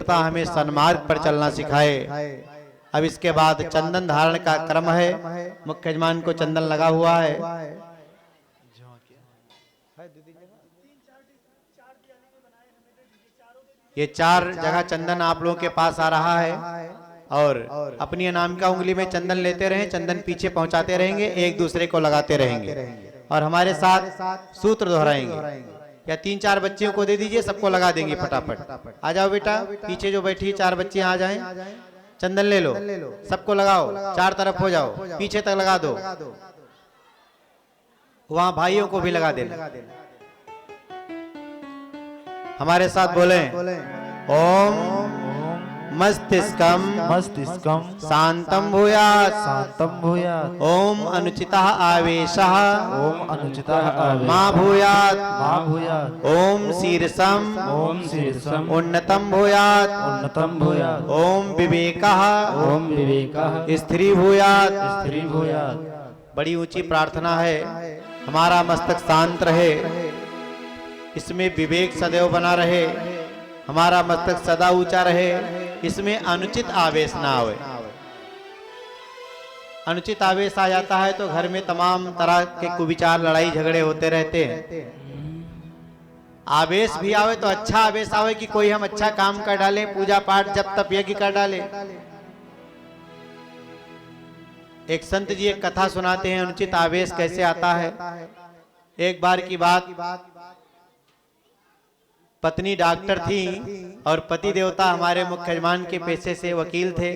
पवित्रता हमें सन्मार्ग पर चलना सिखाए। अब इसके बाद चंदन धारण का क्रम है। मुख्य यजमान को चंदन लगा हुआ है। ये 4 जगह चंदन आप लोगों के पास आ रहा है और अपनी अनामिका उंगली में चंदन लेते रहें, चंदन पीछे पहुंचाते रहेंगे, एक दूसरे को लगाते रहेंगे और हमारे साथ सूत्र दोहराएंगे। या 3-4 बच्चियों को दे दीजिए, सबको लगा देंगे फटाफट। आ जाओ बेटा, पीछे जो बैठी 4 बच्चियां आ जाएं, चंदन ले लो, सबको लगाओ, 4 तरफ हो जाओ, पीछे तक लगा दो। वहां भाइयों को भी लगा देना। हमारे साथ बोले ओम मस्तिष्कम शांतम भूयात् ओम अनुचितः आवेशः मा भूयात् ओम शीर्षम उन्नतम भूयात् ओम विवेकः स्त्री भूयात्। बड़ी ऊंची प्रार्थना है। हमारा मस्तक शांत रहे, इसमें विवेक सदैव बना रहे, हमारा मस्तक सदा ऊंचा रहे, इसमें अनुचित आवेश ना आवे। अनुचित आवेश आ जाता है तो घर में तमाम तरह के कुविचार, लड़ाई झगड़े होते रहते हैं। आवेश भी आवे तो अच्छा आवेश आवे कि कोई हम अच्छा काम कर डालें, पूजा पाठ जप तप यज्ञ कर डालें। एक संत जी एक कथा सुनाते हैं, अनुचित आवेश कैसे आता है। एक बार की बात, पत्नी डॉक्टर थी और पति देवता हमारे मुख्य यजमान के पेशे से वकील थे।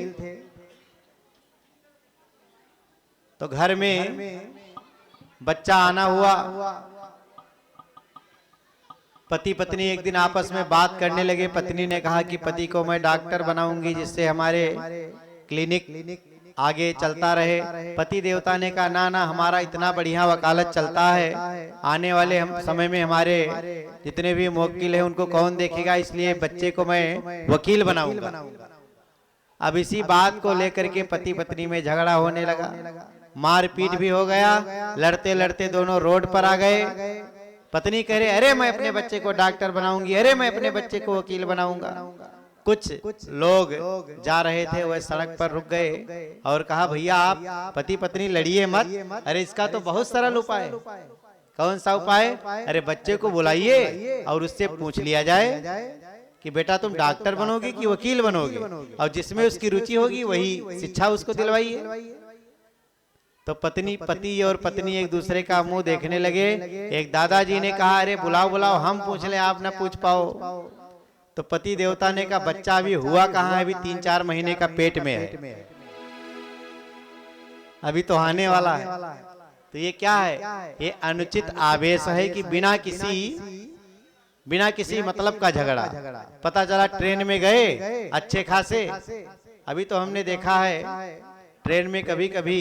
तो घर में बच्चा आना हुआ। पति पत्नी एक दिन आपस में बात करने लगे। पत्नी ने कहा कि पति को मैं डॉक्टर बनाऊंगी जिससे हमारे क्लिनिक आगे चलता रहे। पति देवता ने कहा ना ना, हमारा इतना बढ़िया वकालत चलता है, आने वाले हम समय में हमारे जितने भी मुवक्किल हैं उनको कौन देखेगा, इसलिए बच्चे को मैं वकील बनाऊंगा। अब इसी बात को लेकर के पति पत्नी में झगड़ा होने लगा, मारपीट भी हो गया। लड़ते लड़ते दोनों रोड पर आ गए। पत्नी कह रहे अरे मैं अपने बच्चे को डॉक्टर बनाऊंगी, अरे मैं अपने बच्चे को वकील बनाऊंगा। कुछ लोग जा रहे थे, वह सड़क पर रुक गए और कहा भैया आप पति पत्नी लड़िए मत। अरे इसका तो बहुत सरल उपाय। कौन सा उपाय? अरे बच्चे को बुलाइए और उससे पूछ लिया जाए कि बेटा तुम डॉक्टर बनोगे कि वकील बनोगे, और जिसमें उसकी रुचि होगी वही शिक्षा उसको दिलवाइए। तो पति और पत्नी एक दूसरे का मुंह देखने लगे। एक दादाजी ने कहा अरे बुलाओ बुलाओ, हम पूछ ले, आप ना पूछ पाओ। तो पति देवता ने कहा बच्चा अभी हुआ कहाँ है, अभी 3-4 महीने का पेट में है, अभी तो आने वाला है। तो ये क्या है? ये अनुचित आवेश है कि बिना किसी मतलब का झगड़ा। पता चला ट्रेन में गए अच्छे खासे। अभी तो हमने देखा है ट्रेन में कभी कभी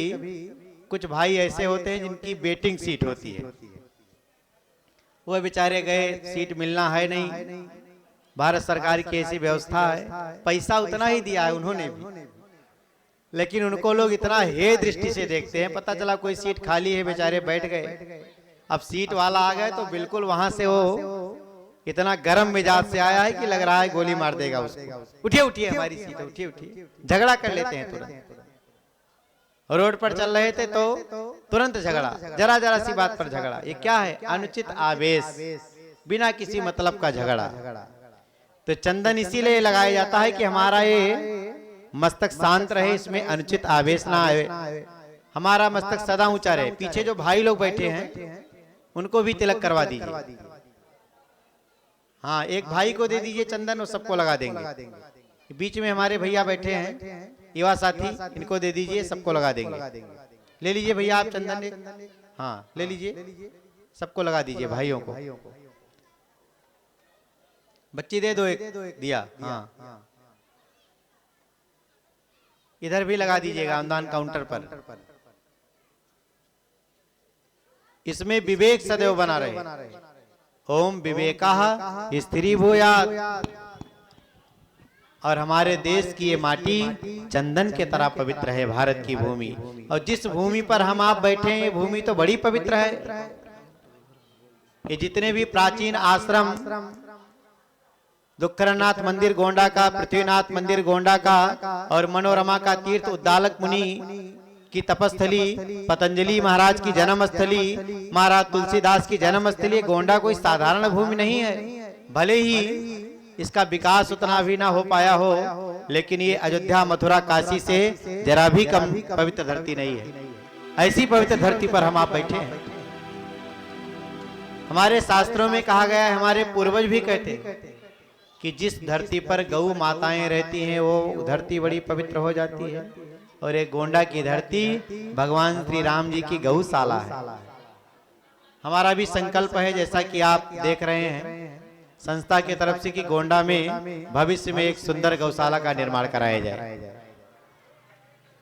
कुछ भाई ऐसे होते हैं जिनकी वेटिंग सीट होती है। वो बेचारे गए, सीट मिलना है नहीं। भारत सरकार की ऐसी व्यवस्था है, पैसा उतना ही दिया है उन्होंने भी, लेकिन उनको लोग इतना हे दृष्टि से देखते हैं। पता चला कोई सीट खाली है, बेचारे बैठ गए। अब सीट वाला आ गए तो बिल्कुल वहां से वो इतना गर्म मिजाज से आया है कि लग रहा है गोली मार देगा उसको। उठिए उठिए हमारी सीट, उठिए उठिए। झगड़ा कर लेते हैं तुरंत। रोड पर चल रहे थे तो तुरंत झगड़ा, जरा जरा सी बात पर झगड़ा। ये क्या है? अनुचित आवेश, बिना किसी मतलब का झगड़ा। तो चंदन इसीलिए लगाया जाता है कि हमारा ये मस्तक शांत रहे, इसमें अनुचित आवेश ना आए, हमारा मस्तक सदा ऊंचा रहे। पीछे जो भाई लोग बैठे हैं उनको भी तिलक करवा दीजिए। हाँ, एक भाई को दे दीजिए चंदन, वो सबको लगा देंगे। बीच में हमारे भैया बैठे हैं युवा साथी, इनको दे दीजिए, सबको लगा देंगे। ले लीजिए भैया आप चंदन, हाँ ले लीजिए, सबको लगा दीजिए भाइयों को। बच्ची दे दो, एक दिया। हाँ, इधर भी लगा दीजिएगा अनुदान काउंटर पर। इसमें विवेक सदैव बना रहे। ओम विवेकः स्त्री भूयात्। और हमारे देश की ये माटी चंदन के तरह पवित्र है, भारत की भूमि। और जिस भूमि पर हम आप बैठे हैं, ये भूमि तो बड़ी पवित्र है। ये जितने भी प्राचीन आश्रम दुखरनाथ मंदिर गोंडा का, पृथ्वीनाथ मंदिर गोंडा का और मनोरमा का तीर्थ उद्दालक मुनि की तपस्थली, पतंजलि महाराज की जन्मस्थली, महाराज तुलसीदास की जन्मस्थली। गोंडा कोई साधारण भूमि नहीं है। भले ही इसका विकास उतना भी ना हो पाया हो, लेकिन ये अयोध्या मथुरा काशी से जरा भी कम पवित्र धरती नहीं है। ऐसी पवित्र धरती पर हम आप बैठे हैं। हमारे शास्त्रों में कहा गया है, हमारे पूर्वज भी कहते कि जिस धरती पर गौ माताएं रहती हैं वो धरती बड़ी पवित्र हो जाती है। और एक गोंडा की धरती भगवान श्री राम जी की गौशाला है। हमारा भी संकल्प है, जैसा कि आप देख रहे हैं संस्था की तरफ से, कि गोंडा में भविष्य में एक सुंदर गौशाला का निर्माण कराया जाए।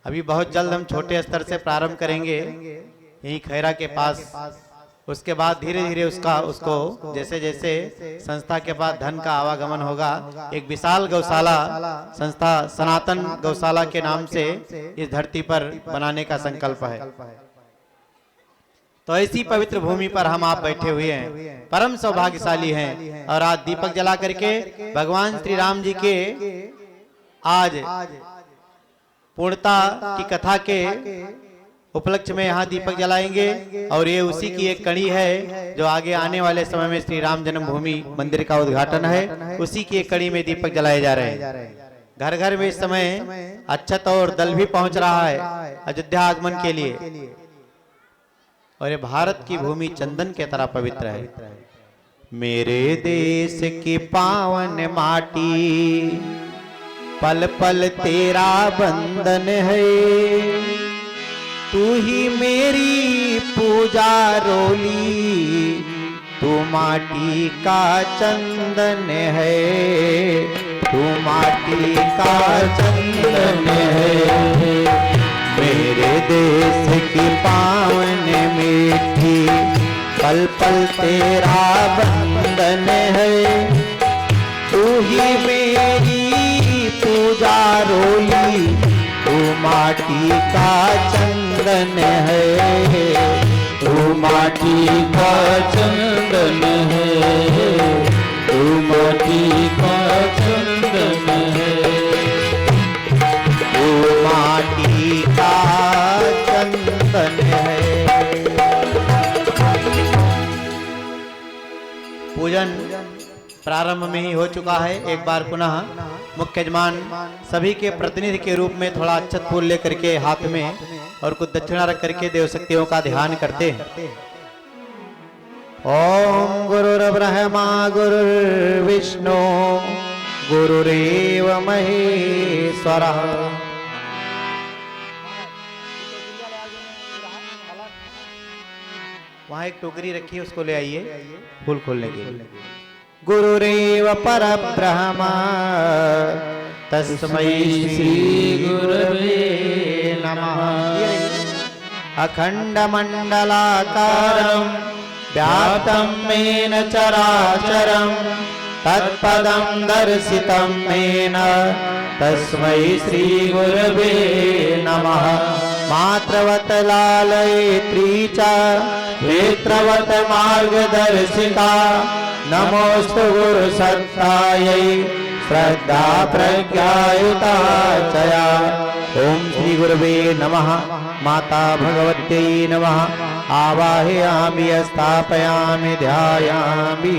अभी बहुत जल्द हम छोटे स्तर से प्रारंभ करेंगे यही खैरा के पास। उसके बाद धीरे धीरे उसको जैसे जैसे संस्था के पास धन का आवागमन होगा, एक विशाल गौशाला संस्था सनातन गौशाला के नाम से इस धरती पर बनाने का संकल्प है। तो ऐसी पवित्र भूमि पर हम आप बैठे हुए हैं, परम सौभाग्यशाली हैं। और आज दीपक जला करके भगवान श्री राम जी के आज पूर्णता की कथा के उपलक्ष्य में यहाँ दीपक जलाएंगे। और ये उसी की एक कड़ी है जो आगे आने वाले समय में श्री राम जन्मभूमि मंदिर का उद्घाटन है, उसी की एक कड़ी में दीपक जलाए जा रहे हैं। घर घर में इस समय अक्षत और दल भी पहुंच रहा है अयोध्या आगमन के लिए। और ये भारत की भूमि चंदन के तरह पवित्र है। मेरे देश की पावन माटी, पल पल तेरा बंधन है। तू ही मेरी पूजा रोली, तू माटी का चंदन है, तू माटी का चंदन है। मेरे देश की पावन मीठी, पल पल तेरा बंधन है। तू ही मेरी पूजा रोली, तू माटी का चंदन है, तू माटी का चंदन है, तू माटी का चंदन है, तू माटी का चंदन है। पूजन प्रारंभ में ही हो चुका है। एक बार पुनः मुख्य यजमान सभी के प्रतिनिधि के रूप में थोड़ा अक्षत फूल लेकर के हाथ में और कुछ दक्षिणा रख करके देव शक्तियों का ध्यान करते हैं। ओम गुरुर्ब्रह्मा गुरुर्विष्णु गुरुरेव महेश्वरः। वहाँ एक टोकरी रखी है, उसको ले आइए फूल खोलने के लिए। गुरुरेव परब्रह्म तस्मै श्री गुरवे नमः। अखंड मंडलाकारं व्याप्तं येन चराचरं तत्पदं दर्शितं येन तस्मै श्री गुरवे नमः। मात्रवत लालयित्री च नेत्रवत मार्गदर्शिका नमोस्तु गुरु सत्तायै श्रद्धा प्रज्ञायुता चया। ओम श्री गुरुवे नमः। माता भगवत्यै नमः। आवाहयामि स्थापयामि ध्यायामि।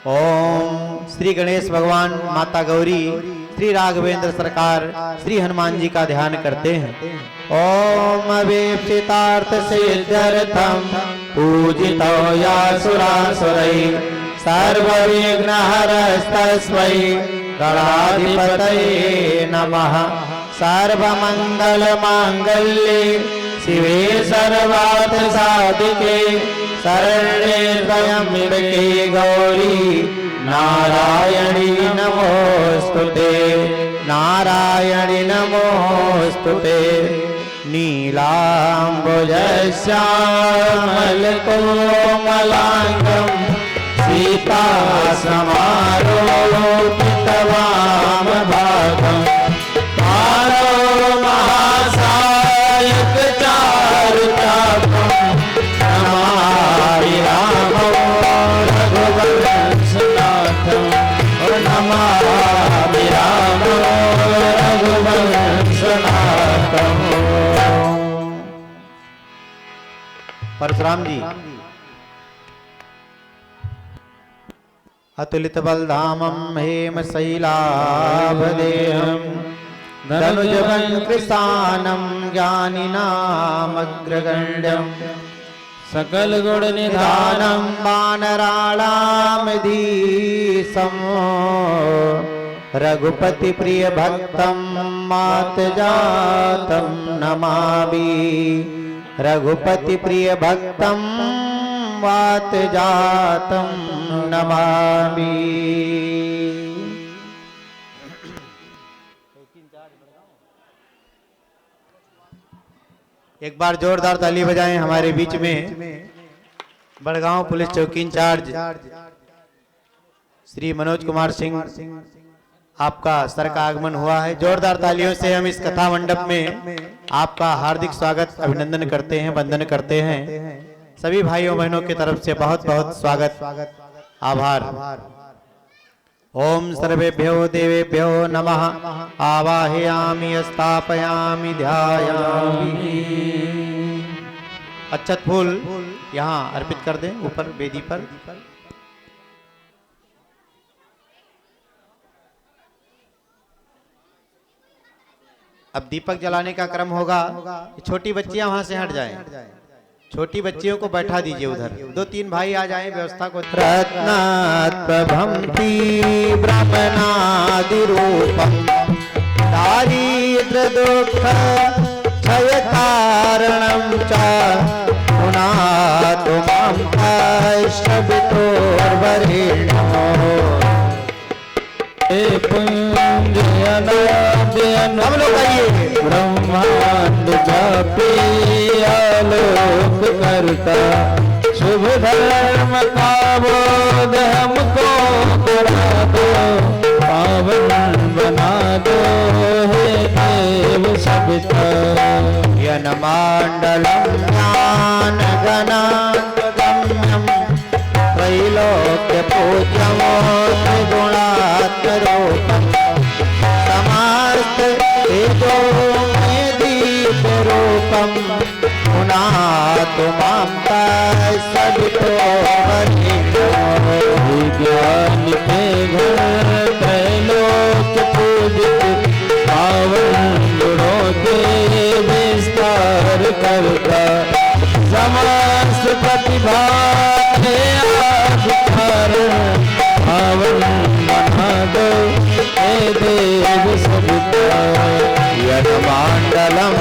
ओम श्री गणेश भगवान, माता गौरी, श्री राघवेंद्र सरकार, श्री हनुमान जी का ध्यान करते हैं। ओम अवेक्षितार्थ सिद्ध्यर्थम पूजितो यासुरासुरैः सर्वविघ्नहरस्तस्मै गणाधिपतये नमः। सर्वमंगलमांगल्ये शिवे सर्वार्थसाधिके शरण्ये त्र्यंबके गौरी नारायणी नमोस्तुते, नारायणी नमोस्तुते। नीलाम्बुजश्यामलकोमलाङ्गं सीतासमारोपितवामभागं पारो महासायकचारुचापं नमामि रामो रघुवरं नमामि रामो रघुवंशनाथमो। परशुराम जी अतुलित बलधामं हेम शैलाभदेहं धनुजवन् कृशानं ज्ञानिनामग्रगण्यं सकल गुण निधानं निधानं वानराणामधीशं रघुपति प्रिय भक्तं मातजातं नमामि। रघुपति प्रिय भक्तं वातजातं नमामि। एक बार जोरदार ताली बजाएं हमारे बीच में बड़गांव पुलिस चौकी इंचार्ज श्री मनोज कुमार सिंह, आपका सर का आगमन हुआ है। जोरदार तालियों से हम इस कथा मंडप में आपका हार्दिक स्वागत अभिनंदन करते हैं, वंदन करते हैं। सभी भाइयों बहनों की तरफ से बहुत बहुत स्वागत, आभार। ओम सर्वेभ्यो देवेभ्यो नमः। आवाहयामि स्थापयामि ध्यायामि। अक्षत फूल यहाँ अर्पित कर दें ऊपर वेदी पर। अब दीपक जलाने का क्रम होगा। छोटी बच्चियां वहां से हट जाएं। छोटी बच्चियों को बैठा दीजिए उधर। 2-3 भाई आ जाएं, व्यवस्था को। रत्नात्प्रभंति ब्रह्मणादि रूपम दारिद्र्य दुःख क्षय कारणं च पुनातु मां कैशवितोर्वरेण्यो। हम लोग आइए। ब्रह्मांड व्यापी आलोक करता शुभ धर्म का बोध हमको करा दो। पावन बना दो हे देव सबका। यनमांडलं ज्ञान गणागम्यं त्रैलोक्य पूज्यं त्रिगुणात्मरूपं समस्त तेजो में दीप रूपं पुनातु मां कैशवितोर्वरेण्यो। ज्ञान के घर त्रैलोक्य पूजित पावन गुणों के विस्तार करता समस्त प्रतिभा के आधारण पावन बना दो हे देव सबका। यनमांडलं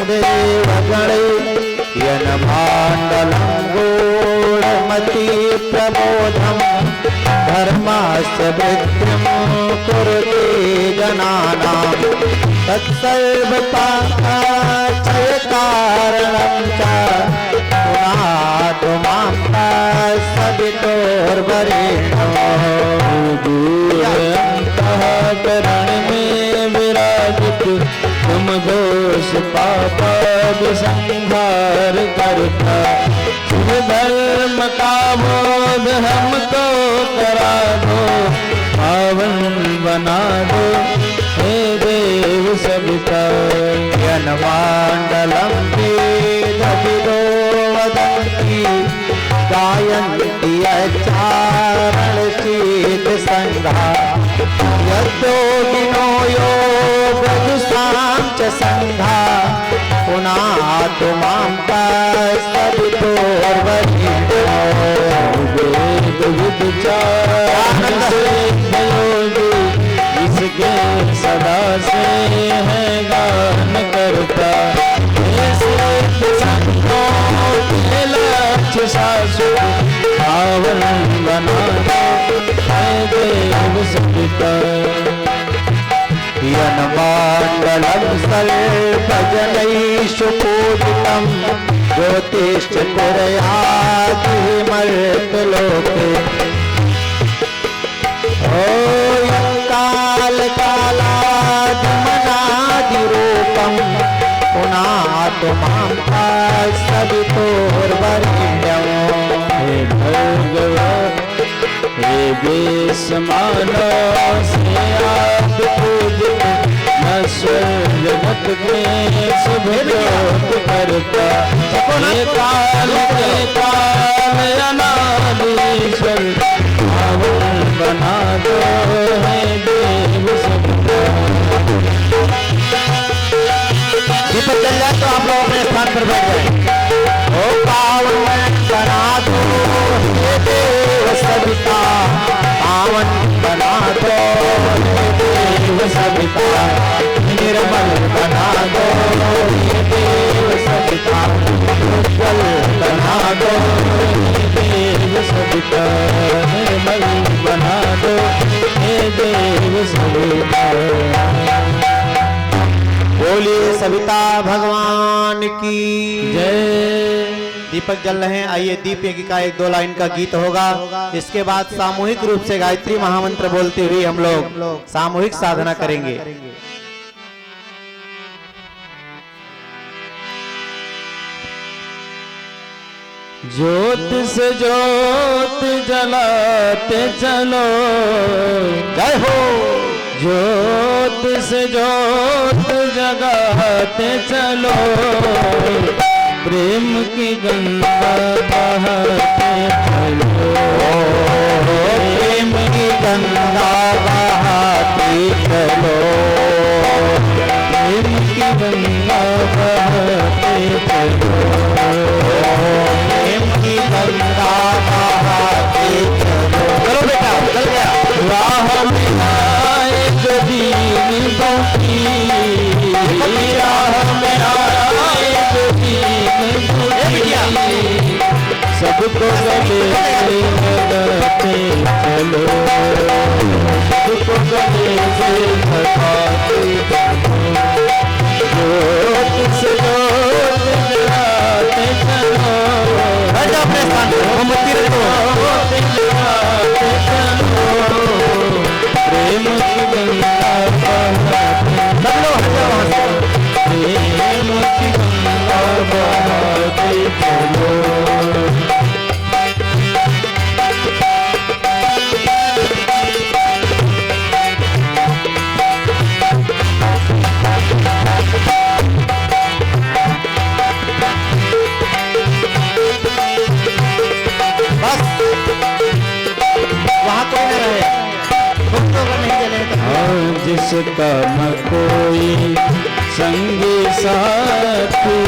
देवगणे यनमांडलं गूढ़मति प्रबोधं धर्मास्य वृद्धिं कुरुते जनानां तत्सर्वपापक्षय कारणं च पुनातु मां कैशवितोर्वरेण्यो। अंतःकरण में विराजित तुम दोष पाप संहार करता शुभ धर्म का बोध हमको करा दो। पावन बना दो हे देव सबका। यनमांडलं वेदविदो वदन्ति गायन्ति अचारणशीत संघा यद्योगिनो योगजुषां च संघा पुनातु मां कैशवितोर्वरेण्यो। वेद विचार योगी इसके सदा से है गान करता। लक्ष्य शाश्वत पावन बना है देव सबका। यनमांडलं सर्वजनैषु पूजितं ज्योतिश्चतुर्यादिमर्त्यलोके। कालकालादिमनादिरूपं पुनातु मां कैशवितोर्वरेण्यो। हे भगवान हे वेश मानस जगत के शुभ जोत करता हे काल के काल अनादीश्वर पावन बना दो है देव सबका। दीपक जल जाए तो आप लोग अपने स्थान पर बैठ जाए। ओ पावन बना दो हे देव सविता, पावन बना दो हे देव सविता, निर्मल बना दो हे देव सविता, उज्जवल बना दो हे देव सविता, निर्मल बना दो हे देव सविता। बोलिए सविता भगवान की जय। दीपक जल रहे हैं। आइए दीप यज्ञ का 1-2 लाइन का गीत होगा। इसके बाद सामूहिक रूप से गायत्री महामंत्र बोलते हुए हम लोग सामूहिक साधना करेंगे। ज्योत से ज्योत जलाते चलो, जय हो। ज्योत से ज्योत जगाते चलो, प्रेम की गंगा बहाते चलो, प्रेम की गंगा बहाते चलो, प्रेम की गंगा बहाते चलो, प्रेम की गंगा बहाते चलो। चलो बेटा चल गया। राह में आए जो दीन दुखी, राह में आए जो दीन दुखी, सबको गले से लगाते चलो, सबको गले से लगाते चलो, ज्योत से ज्योत जलाते चलो, अपने स्थान पर मोमबत्ती रखो। जलाते चलो, प्रेम की गंगा बहाते सब लोग हट जाओ वहां से। प्रेम की गंगा बहाते चलो। बस वहां कोई न रहे, भक्तों का नहीं जलेगा। जिसका न कोई संगी साथी,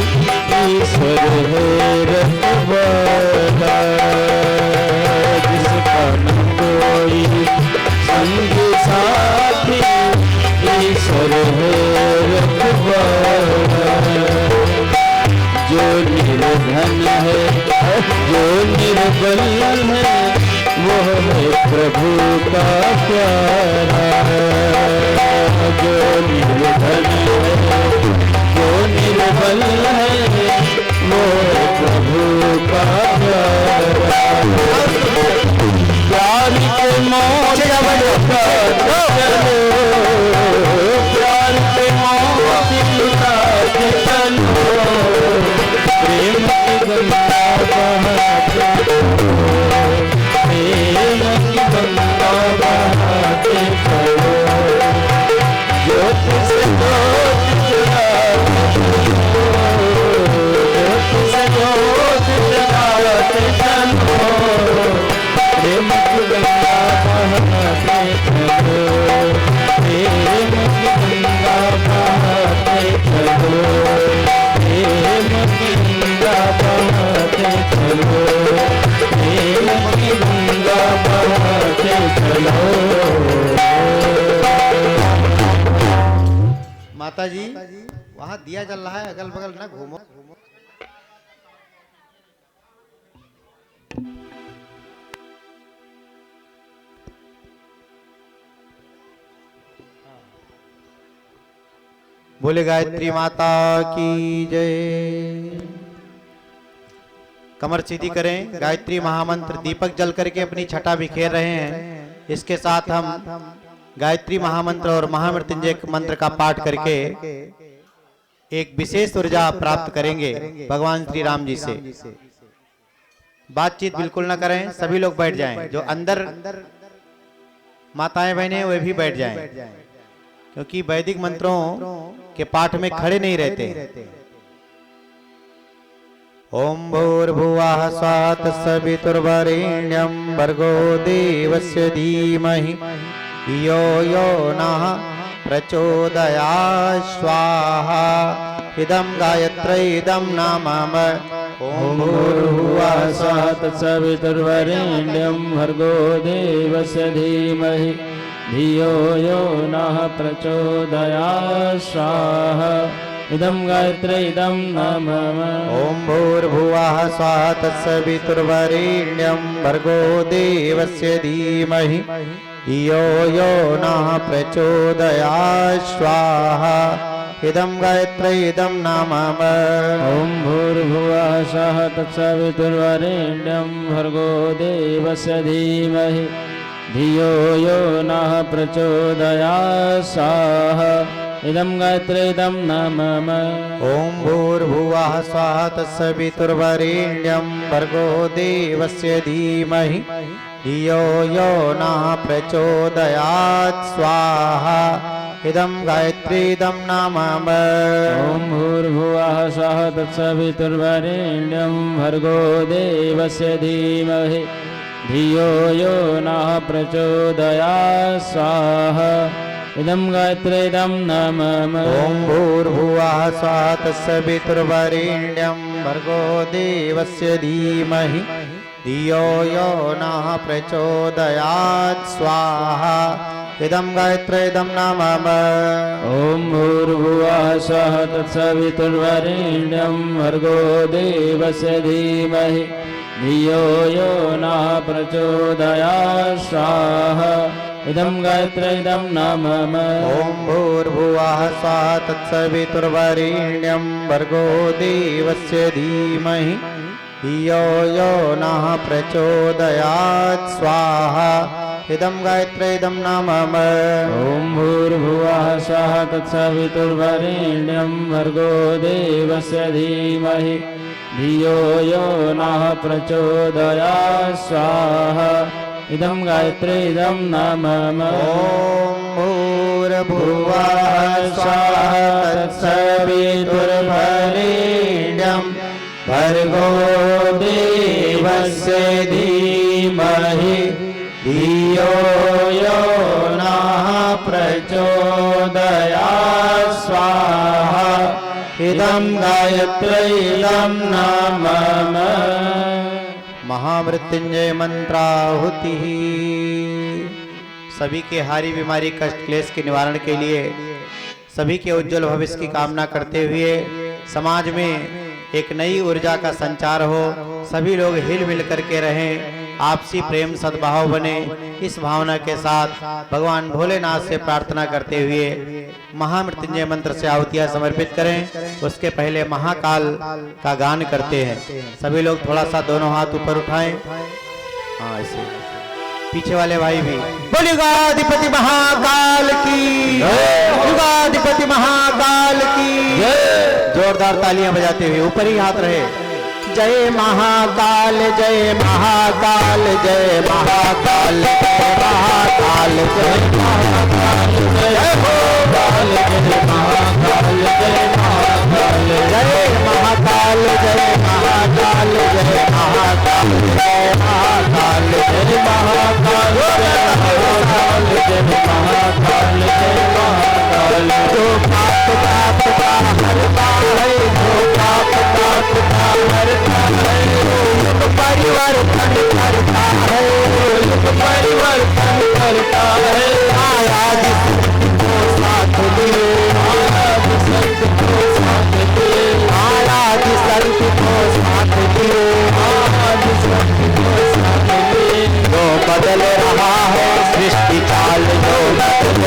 ईश्वर है रखवाला, जिसका न कोई संगी साथी, ईश्वर है रखवाला, जो निर्धन है जो निर्बल है वो है प्रभु का प्यारा, जो निर्धन है जो निर्बल है वो है प्रभु का प्यारा। प्यार के मोह चलो, प्यार के मोह लुटाते चलो, प्रेम की गंगा बहाते चलो, प्रेम की गंगा बहाते चलो, ज्योत से ज्योत जलाते चलो, ज्योत से ज्योत जलाते चलो, प्रेम की गंगा बहाते चलो, प्रेम की गंगा बहाते चलो, प्रेम की गंगा बहाते चलो, प्रेम की गंगा बहाते चलो। माता जी वहां दिया जल रहा है, अगल बगल ना घूमो। बोले गायत्री माता की जय। कमर सीधी करें। गायत्री महामंत्र दीपक जल करके अपनी छटा बिखेर रहे हैं। इसके साथ हम गायत्री महामंत्र और महामृत्युंजय मंत्र का पाठ करके एक विशेष ऊर्जा प्राप्त करेंगे भगवान श्री राम जी से। बातचीत बिल्कुल ना करें, सभी लोग बैठ जाएं। जो अंदर माताएं बहनें वे भी बैठ जाएं, क्योंकि वैदिक मंत्रों के पाठ में खड़े नहीं रहते। ओम भूर्भुवः स्वः तत्सवितुर्वरेण्यं भर्गो देवस्य धीमहि धियो यो नः प्रचोदयात् स्वाहा। इदं गायत्री इदं नामम। ओम भूर्भुवः स्वः तत्सवितुर्वरेण्यं भर्गो देवस्य धीमहि धियो यो नः प्रचोदयात् स्वाहा। इदं गायत्री इदं नामम। ओम भूर्भुवः स्वः तत्सवितुर्वरेण्यं भर्गो देवस्य धीमहि धियो यो नः प्रचोदयात् स्वाहा। इदं गायत्री इदं नामम। ओम भूर्भुवः स्वः तत्सवितुर्वरेण्यं भर्गो देवस्य धीमहि धियो यो नः प्रचोदयात् स्वाहा। इदं गायत्री इदं नामम। ओम भूर्भुवः स्वः तत्सवितुर्वरेण्यं भर्गो देवस्य धीमहि धियो यो नः प्रचोदयात् स्वाहा। इदं गायत्री इदं नामम। ओम भूर्भुवः स्वः तत्सवितुर्वरेण्यं भर्गो देवस्य धीमहि धियो यो नः प्रचोदयात् स्वाहा। इदं गायत्री इदं नामम। ओम भूर्भुवः स्वः तत्सवितुर्वरेण्यं भर्गो देवस्य धीमहि धियो यो नः प्रचोदयात् स्वाहा। इदं गायत्री इदं नामम। ओम भूर्भुवः स्वः तत्सवितुर्वरेण्यं भर्गो देवस्य धीमहि धियो यो नः प्रचोदयात् स्वाहा। इदं गायत्री इदं नामम। ओम भूर्भुवः स्वः तत्सवितुर्वरेण्यं भर्गो देवस्य धीमहि धियो यो नः प्रचोदयात् स्वाहा। इदं गायत्री इदं नामम। ओम भूर्भुवः स्वः तत्सवितुर्वरेण्यं भर्गो देवस्य धीमहि धियो यो नः प्रचोदयात् स्वाहा। इदं गायत्री इदं नामम। ओम भूर्भुवः स्वः तत्सवितुर्वरेण्यं भर्गो देवस्य धीमहि धियो यो नः प्रचोदयात् स्वाहा। इदं गायत्री इदं नामम। महामृत्युंजय मंत्राहुति। सभी के हारी बीमारी कष्ट क्लेश के निवारण के लिए सभी के उज्जवल भविष्य की कामना करते हुए समाज में एक नई ऊर्जा का संचार हो, सभी लोग हिल मिल करके रहें, आपसी प्रेम सद्भाव बने, इस भावना के साथ भगवान भोलेनाथ से प्रार्थना करते हुए महामृत्युंजय मंत्र से आहुतियां समर्पित करें। उसके पहले महाकाल का गान करते हैं। सभी लोग थोड़ा सा दोनों हाथ ऊपर उठाएं। हाँ, ऐसे पीछे वाले भाई भी। बोलिए युगाधिपति महाकाल की, युगाधिपति महाकाल की। जोरदार तालियां बजाते हुए ऊपर ही हाथ रहे। जय महाकाल, जय महाकाल, जय महाकाल, जय महाकाल, जय महाकाल, जय महाकाल, जय महाकाल, जय महाकाल, जय महाकाल, जय महाकाल, जय महाकाल, जय महाकाल, जय महाकाल, जय महाकाल, जय महाकाल। जो पाप ताप का हरता है, जो पाप ताप का हरता है, युग परिवर्तन करता है, युग परिवर्तन करता है। आया जिसको साथ दिए, आया जिसको साथ दिए, आया जिसको साथ दिए, आया जिसको साथ दिए। जो बदल रहा है सृष्टि चाल, जो बदल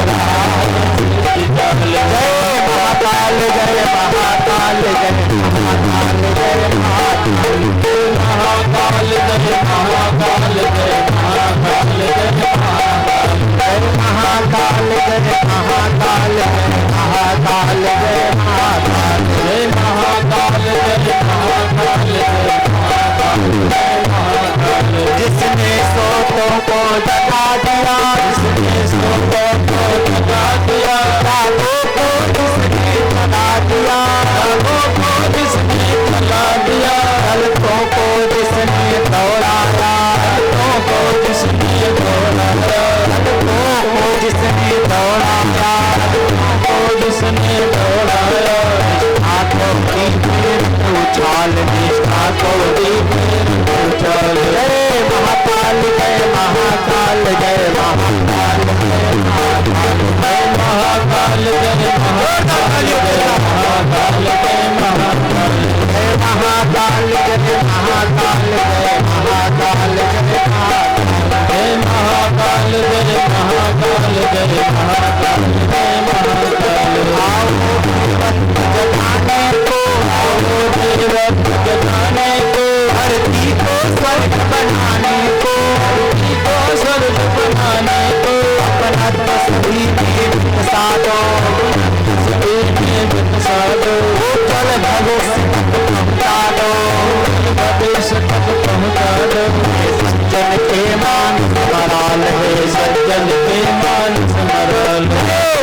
जय महाकाल जय महाकाल। आओ जीवन जगाने को, आओ जीवन जगाने को, धरती को स्वर्ग बनाने को, धरती को स्वर्ग बनाने को, अपना तस्वीर में बसा दो, तस्वीर में बसा दो। उज्जवल भविष्य तक पहुंचा दो, भविष्य तक पहुंचा दो। सज्जन के मान स्मराल है, सज्जन के मान स्मरण।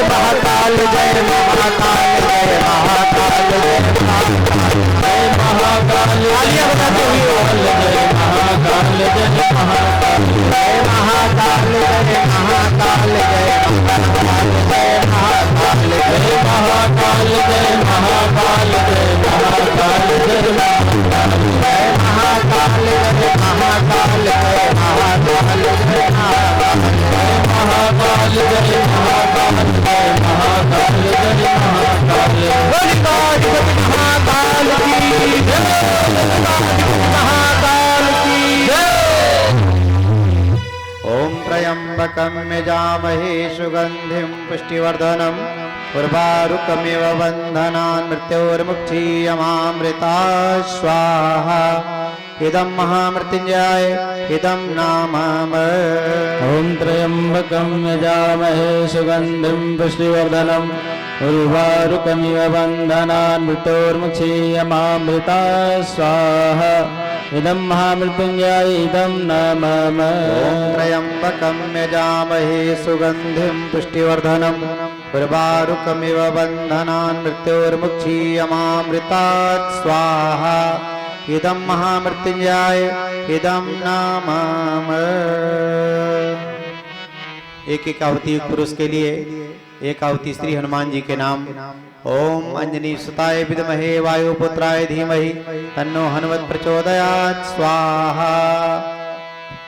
महाकाल जय महाकाल जय महाकाल जय महाकाल जय महाकाल तालियां बजाते हुए जय महाकाल जय महाकाल। जय महाकाल जय महाकाल जय महाकाल जय महाकाल जय महाकाल जय महाकाल जय महाकाल जय महाकाल। जय महाकाल जय महाकाल जय महाकाल जय महाकाल महाकाल जय महाकाल जय महाकाल जय महाकाल। गणिकाधिपति महाकाल की जय, महाकाल की जय। ओम त्र्यंबकं यजामहे सुगंधिं पुष्टिवर्धनम् उर्वारुकमिव बन्धनान् मृत्योर्मुक्षीयमामृता स्वाहा। इदं महामृत्युंजय इदं नामम। ओम त्र्यंबकं यजामहे सुगंधिं पुष्टिवर्धनम् उर्वारुकमिव बन्धनान् मृत्योर्मुक्षीयमामृता स्वाहा। इदं महामृत्युंजय इदं नामम। ओम त्र्यंबकं यजामहे सुगंधिं पुष्टिवर्धनम् उर्वारुकमिव बन्धनान् मृत्योर्मुक्षीयमामृतात् स्वाहा। इदं महामृत्युंजय इदं नामम। एक आहुति पुरुष के लिए, एक आहुति श्री हनुमान जी के नाम। ओम अंजनी सुताय विद्महे वायुपुत्राय धीमहि तन्नो हनुमत प्रचोदयात् स्वाहा।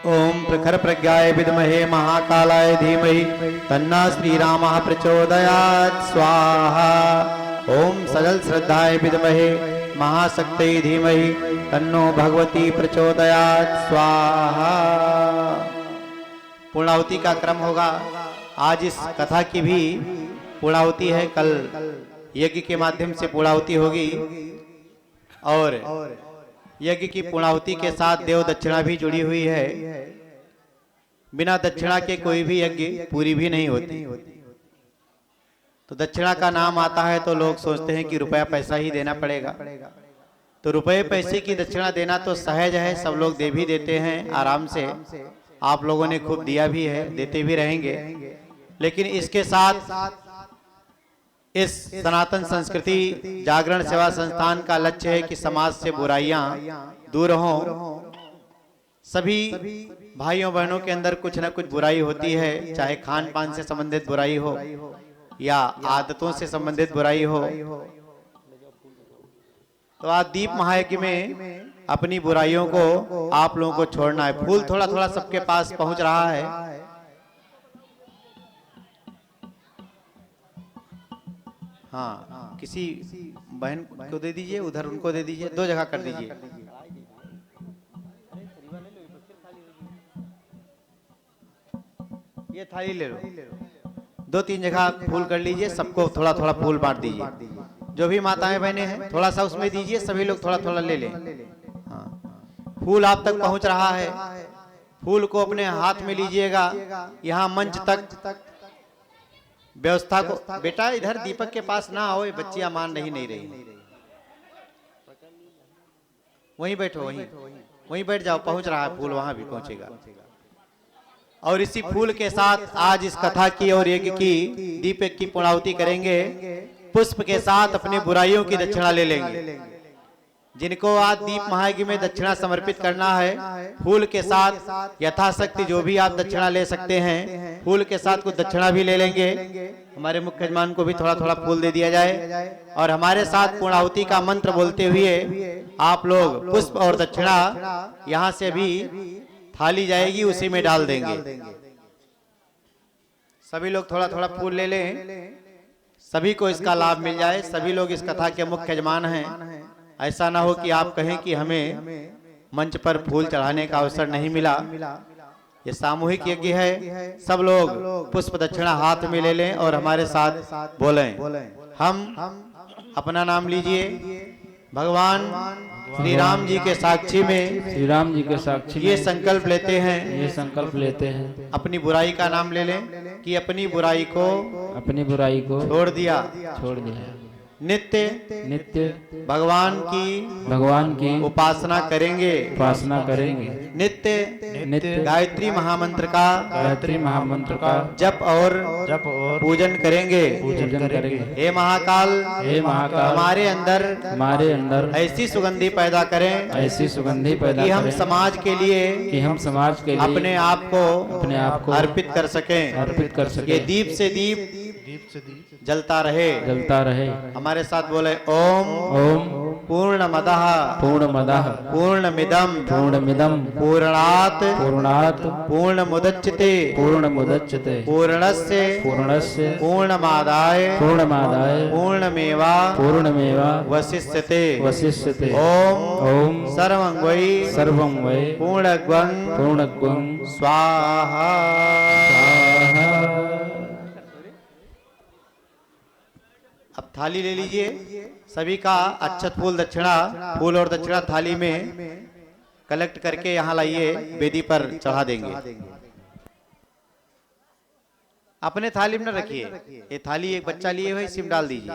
ओम प्रखर प्रज्ञाय विद्महे महाकालाय धीमहि तन्ना श्रीरामः प्रचोदयात् स्वाहा। ओम सजल श्रद्धाय विद्महे महाशक्तये धीमहि तन्नो भगवती प्रचोदयात् स्वाहा। पूर्णाहुति का क्रम होगा। आज इस कथा की भी पूर्णाहुति है, कल यज्ञ के माध्यम से पूर्णाहुति होगी और यज्ञ की पूर्णाहुति के साथ देव दक्षिणा भी जुड़ी हुई है। बिना दक्षिणा के कोई भी यज्ञ पूरी भी नहीं होती। तो दक्षिणा का नाम आता है तो लोग सोचते हैं कि रुपया पैसा ही देना पड़ेगा। तो रुपए पैसे की दक्षिणा देना तो सहज है, सब लोग दे भी देते हैं आराम से। आप लोगों ने खूब दिया भी है, देते भी रहेंगे। लेकिन इसके साथ इस सनातन संस्कृति जागरण सेवा संस्थान का लक्ष्य है कि समाज से बुराइयां दूर हों। सभी भाइयों बहनों के अंदर कुछ न कुछ बुराई होती है, चाहे खान पान से संबंधित बुराई हो या आदतों से संबंधित बुराई हो। तो आज दीप महायज्ञ में अपनी बुराइयों को आप लोगों को छोड़ना है। फूल थोड़ा थोड़ा सबके पास पहुंच रहा है। हाँ, किसी बहन को दे दीजिए, उधर उनको दे दीजिए, दो जगह कर दीजिए। ये थाली ले लो, दो तीन जगह फूल कर लीजिए, सबको थोड़ा थोड़ा फूल बांट दीजिए। जो भी माताएं बहनें हैं थोड़ा सा उसमें दीजिए, सभी लोग थोड़ा थोड़ा ले लें। हाँ, फूल आप तक पहुंच रहा है, फूल को अपने हाथ में लीजिएगा। यहाँ मंच तक व्यवस्था को, बेटा इधर दीपक के पास ना आओ, बच्चियां मान नहीं रही। वहीं बैठो, वहीं बैठ जाओ, पहुंच रहा है फूल, वहां भी पहुंचेगा। और इसी फूल के साथ आज इस कथा की और यज्ञ की दीपक की पूर्णाहुति करेंगे। पुष्प के साथ अपनी बुराइयों की दक्षिणा ले लेंगे। जिनको आज दीप महायज्ञ में दक्षिणा समर्पित करना है, फूल के साथ यथाशक्ति जो भी आप दक्षिणा ले सकते हैं, फूल के साथ कुछ दक्षिणा भी ले लेंगे। हमारे मुख्य यजमान को भी थोड़ा थोड़ा फूल दे दिया जाए और हमारे साथ पूर्णाहुति का मंत्र बोलते हुए आप लोग पुष्प और दक्षिणा यहाँ से भी थाली जाएगी, उसी में डाल देंगे। सभी लोग थोड़ा थोड़ा फूल ले लें, सभी को इसका लाभ मिल जाए। सभी लोग इस कथा के मुख्य यजमान हैं। ऐसा ना हो कि आप कहें कि हमें मंच पर फूल चढ़ाने का अवसर नहीं मिला। ये सामूहिक यज्ञ है। सब लोग पुष्प दक्षिणा हाथ में ले लें और हमारे साथ बोलें। हम अपना नाम लीजिए। भगवान श्री राम जी के साक्षी में, श्री राम जी के साक्षी ये में संकल्प लेते हैं, ये संकल्प लेते हैं, अपनी बुराई का नाम ले लें कि अपनी बुराई को अपनी बुराई को छोड़ दिया। छोड़ दिया। नित्य नित्य भगवान की उपासना करेंगे। नित्य गायत्री महामंत्र का जप और पूजन करेंगे। हे महाकाल, हमारे अंदर ऐसी सुगंधि पैदा करें कि हम समाज के लिए अपने आप को अर्पित कर सकें। ये दीप से दीप जलता रहे। हमारे साथ बोले ओम पूर्णमदः पूर्णमिदं पूर्णात् पूर्णमुदच्यते पूर्णस्य पूर्णमादाय पूर्णमेवावशिष्यते। ओम सर्वं वै पूर्णग्वं स्वाहा। अब थाली ले लीजिए। सभी का अक्षत फूल और दक्षिणा थाली में कलेक्ट करके यहाँ लाइए, वेदी पर चढ़ा देंगे। अपने थाली में न रखिए, ये थाली एक बच्चा लिए हुए, इसी में डाल दीजिए।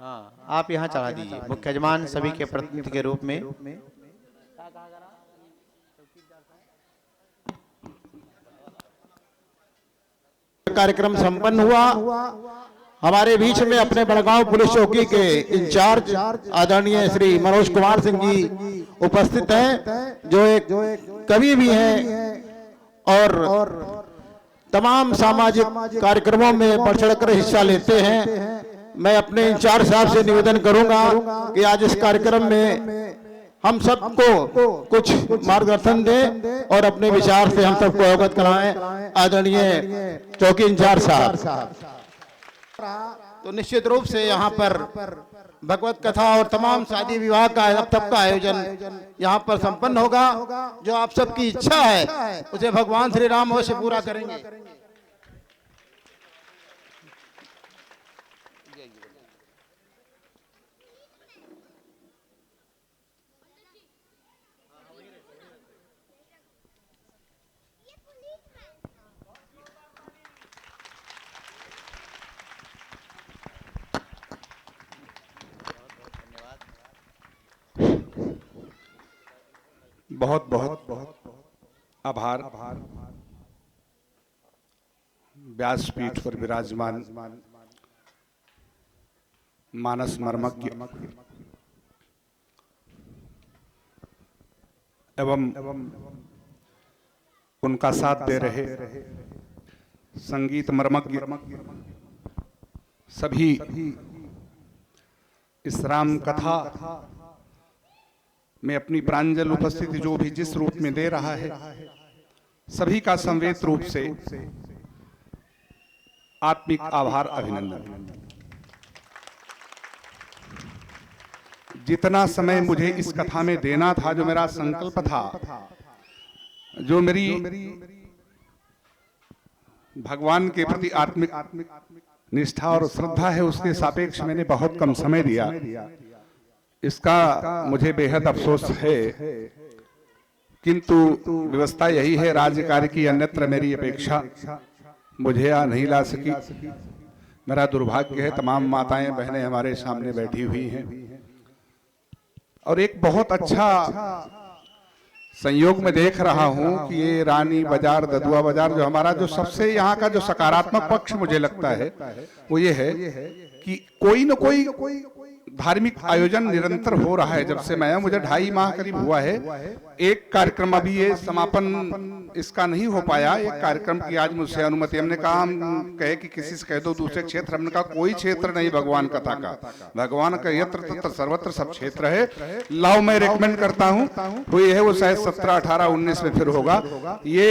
हाँ, आप यहाँ चढ़ा दीजिए। मुख्य यजमान सभी के प्रतिनिधि के रूप में। कार्यक्रम संपन्न हुआ। हमारे बीच में अपने बड़गांव पुलिस चौकी के इंचार्ज आदरणीय श्री मनोज कुमार सिंह जी उपस्थित हैं, जो एक कवि भी हैं और तमाम सामाजिक कार्यक्रमों में बढ़ चढ़कर हिस्सा लेते हैं। मैं अपने इंचार्ज साहब से निवेदन करूंगा कि आज इस कार्यक्रम में हम सबको कुछ मार्गदर्शन दें और अपने विचार से हम सबको अवगत कराएं। आदरणीय चौकी इंचार्ज साहब, तो निश्चित रूप से यहाँ पर भगवत कथा और तमाम शादी विवाह का सबका आयोजन यहाँ पर संपन्न होगा। जो आप सबकी इच्छा है उसे भगवान श्री राम अवश्य पूरा करेंगे। बहुत बहुत आभार व्यासपीठ पर विराजमान मानस मर्मज्ञ एवं उनका साथ दे रहे संगीत मर्मज्ञ सभी इस राम कथा में अपनी प्रांजल उपस्थिति जो भी जिस रूप में दे रहा है, सभी का संवेद रूप से आत्मिक आभार, अभिनंदन। जितना समय मुझे इस कथा में देना था, जो मेरा संकल्प था, जो मेरी भगवान के प्रति आत्मिक निष्ठा और श्रद्धा है, उसके सापेक्ष मैंने बहुत कम समय दिया। इसका मुझे बेहद अफसोस है, किंतु व्यवस्था यही है राज्य कार्य की, अन्यत्र मेरी अपेक्षा मुझे यहाँ नहीं ला सकी। मेरा दुर्भाग्य है। तमाम माताएं बहनें हमारे सामने बैठी हुई हैं और एक बहुत अच्छा संयोग में देख रहा हूं कि ये रानी बाजार, ददुआ बाजार, जो हमारा जो सबसे यहाँ का जो सकारात्मक पक्ष मुझे लगता है वो ये है कि कोई न कोई धार्मिक आयोजन निरंतर हो रहा है। जब से मैं आया, मुझे 2.5 माह करीब हुआ है। एक कार्यक्रम अभी ये समापन इसका नहीं हो पाया। एक कार्यक्रम की आज मुझसे अनुमति, हमने कहा हम कहे कि किसी से कह दो दूसरे क्षेत्र, हमने कहा कोई क्षेत्र नहीं भगवान कथा का, भगवान का यत्र तत्र सर्वत्र सब क्षेत्र है। लाओ मैं रिकमेंड करता हूँ, हुई है वो शायद 17, 18, 19 में फिर होगा। ये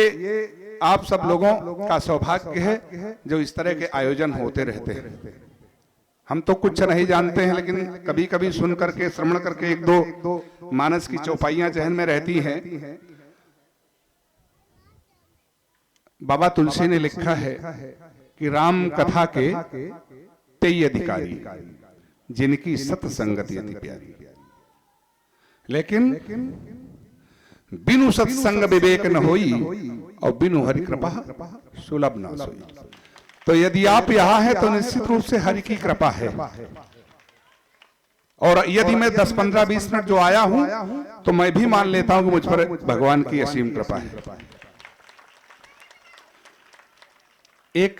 आप सब लोगों का सौभाग्य है जो इस तरह के आयोजन होते रहते हैं। हम तो कुछ नहीं जानते हैं, लेकिन कभी कभी सुन करके, श्रवण करके एक दो मानस की चौपाइयां जहन में रहती हैं बाबा तुलसी ने लिखा है कि राम कथा के 23 अधिकारी जिनकी सत्संगति अति प्यारी, लेकिन बिनु सत्संग विवेक न होई और बिनु हरि कृपा सुलभ न सोई। तो यदि आप यहाँ हैं तो निश्चित रूप से हरि की कृपा है, और यदि मैं 10, 15, 20 मिनट जो आया हूं तो मैं भी मान लेता हूं कि मुझ पर भगवान की असीम कृपा है। एक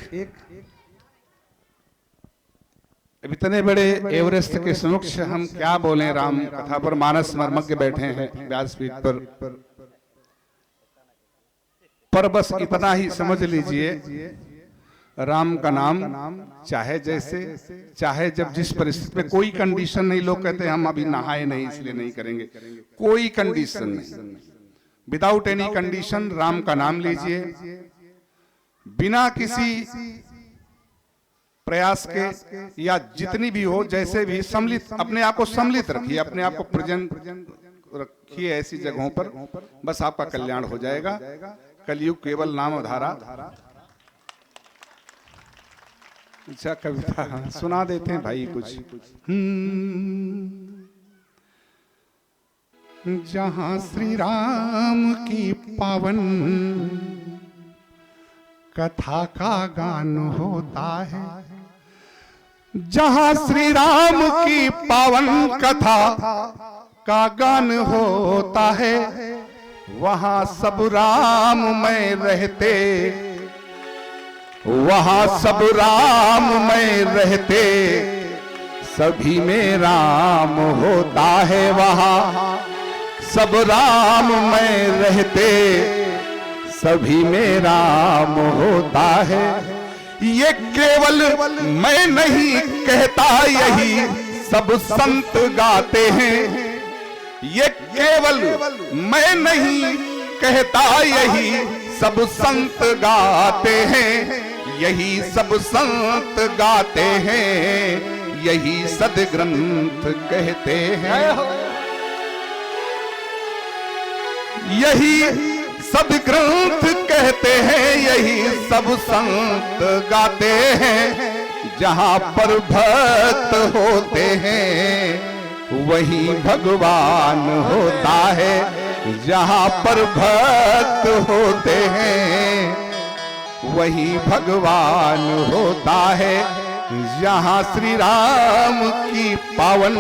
इतने बड़े एवरेस्ट के समक्ष हम क्या बोलें, राम कथा पर मानस मर्मज्ञ बैठे हैं व्यासपीठ पर बस इतना ही समझ लीजिए, राम का नाम चाहे जैसे चाहे जब जिस परिस्थिति में, कोई कंडीशन नहीं। लोग कहते हैं हम अभी नहाए नहीं इसलिए नहीं करेंगे, कोई कंडीशन नहीं, विदाउट एनी कंडीशन राम का नाम लीजिए, बिना किसी प्रयास के या जितनी भी हो जैसे भी सम्मिलित, अपने आप को सम्मिलित रखिए, अपने आप को प्रेजेंट रखिए ऐसी जगहों पर, बस आपका कल्याण हो जाएगा। कलयुग केवल नाम धारा। अच्छा कविता सुना देते हैं भाई कुछ। जहां श्री राम की पावन कथा का गान होता है, जहां श्री राम की पावन कथा का गान होता है, वहां सब राममय रहते, वहां सब राममय रहते, सभी में राम होता है, वहां सब राममय रहते, सभी में राम होता है। ये केवल मैं नहीं कहता, यही सब संत गाते हैं, ये केवल मैं नहीं कहता, यही सब संत गाते हैं, यही सब संत गाते हैं, यही सदग्रंथ कहते हैं, यही सदग्रंथ कहते हैं, यही सब संत गाते हैं। जहां पर भक्त होते हैं वही भगवान होता है, जहां पर भक्त होते हैं वही भगवान होता है। जहां श्री राम की पावन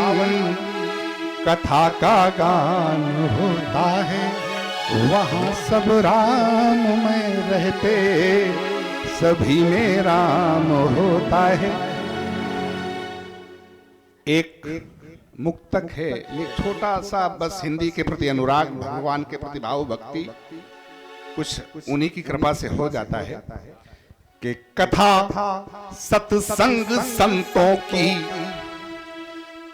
कथा का गान होता है, वहां सब राम में रहते, सभी में राम होता है। एक मुक्तक है, एक छोटा सा, बस हिंदी के प्रति अनुराग, भगवान के प्रति भाव भक्ति, कुछ उन्हीं की कृपा से हो जाता है कि कथा सत्संग संतों की,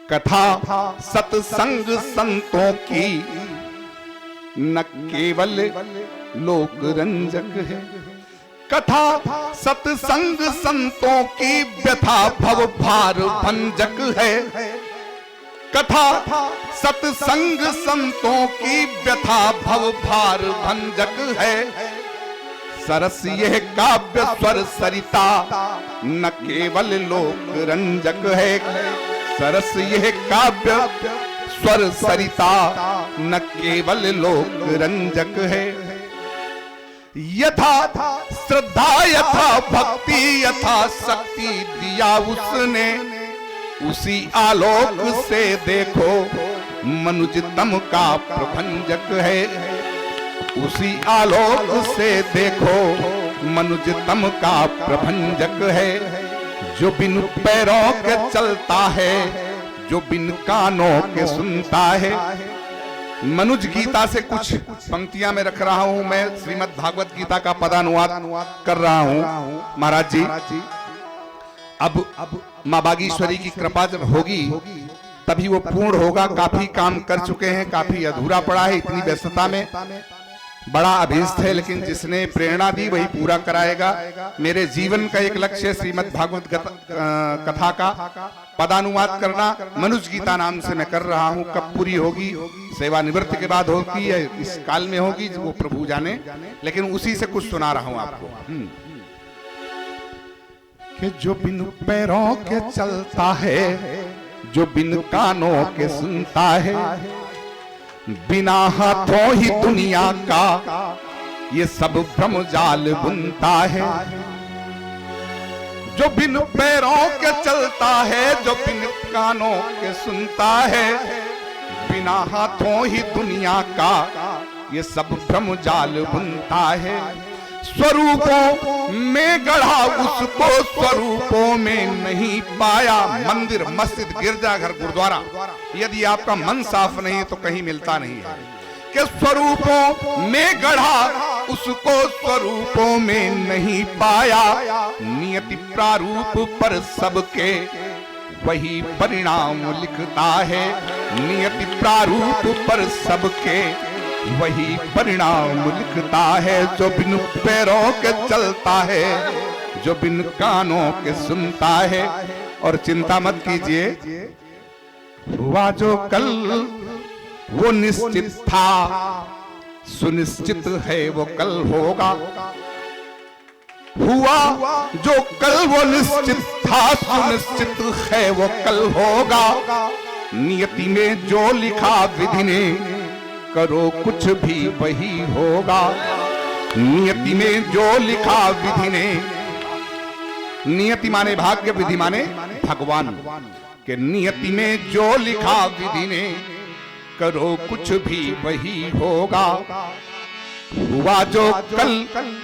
कथा सत्संग संतों की न केवल लोक रंजक है, कथा सत्संग संतों की व्यथा भव भार भंजक है, कथा सत्संग संतों की व्यथा भव भार भंजक है। सरस यह काव्य स्वर सरिता न केवल लोक रंजक है, सरस यह काव्य स्वर सरिता न केवल लोक रंजक है। यथा श्रद्धा यथा भक्ति यथा शक्ति दिया उसने, उसी आलोक से देखो मनुजतम का प्रभंजक है, उसी आलोक से देखो मनुजतम का प्रभंजक है। जो बिन पैरों के चलता है, जो बिन कानों के सुनता है। मनुज गीता से कुछ पंक्तियां मैं रख रहा हूं, मैं श्रीमद् भागवत गीता का पदानुवाद कर रहा हूं महाराज जी। अब माँ बागेश्वरी की कृपा जब होगी तभी वो पूर्ण होगा। काफी काम कर चुके हैं, काफी अधूरा पड़ा है इतनी व्यस्तता में। बड़ा अभीष्ट है, लेकिन जिसने प्रेरणा दी वही पूरा कराएगा। मेरे जीवन का एक लक्ष्य श्रीमद् भागवत कथा का पदानुवाद करना, मनुष्य गीता नाम से मैं कर रहा हूँ। कब पूरी होगी, सेवानिवृत्ति के बाद होगी या इस काल में होगी, वो प्रभु जाने, लेकिन उसी से कुछ सुना रहा हूँ आपको। कि जो बिन पैरों के चलता है, जो बिन कानों के सुनता है, बिना हाथों ही दुनिया का ये सब भ्रम जाल बुनता है। जो बिन पैरों के चलता है, जो बिन कानों के सुनता है, बिना हाथों ही दुनिया का ये सब भ्रम जाल बुनता है। स्वरूपों में गढ़ा उसको स्वरूपों में नहीं पाया। मंदिर, मस्जिद, गिरजाघर, गुरुद्वारा, यदि आपका मन साफ नहीं तो कहीं मिलता नहीं है। कि स्वरूपों में गढ़ा उसको स्वरूपों में नहीं पाया। नियति प्रारूप पर सबके वही परिणाम लिखता है। नियति प्रारूप पर सबके वही परिणाम लिखता है। जो बिन पैरों के चलता है, जो बिन कानों के सुनता है। और चिंता मत कीजिए, हुआ जो कल वो निश्चित था, सुनिश्चित है वो कल होगा। हुआ जो कल वो निश्चित था, सुनिश्चित है वो कल होगा। नियति में जो लिखा विधि ने, करो कुछ भी वही होगा। नियति में जो लिखा विधि ने, नियति माने भाग्य, विधि माने भगवान। के नियति में जो लिखा विधि ने, करो कुछ भी वही होगा। हुआ जो कल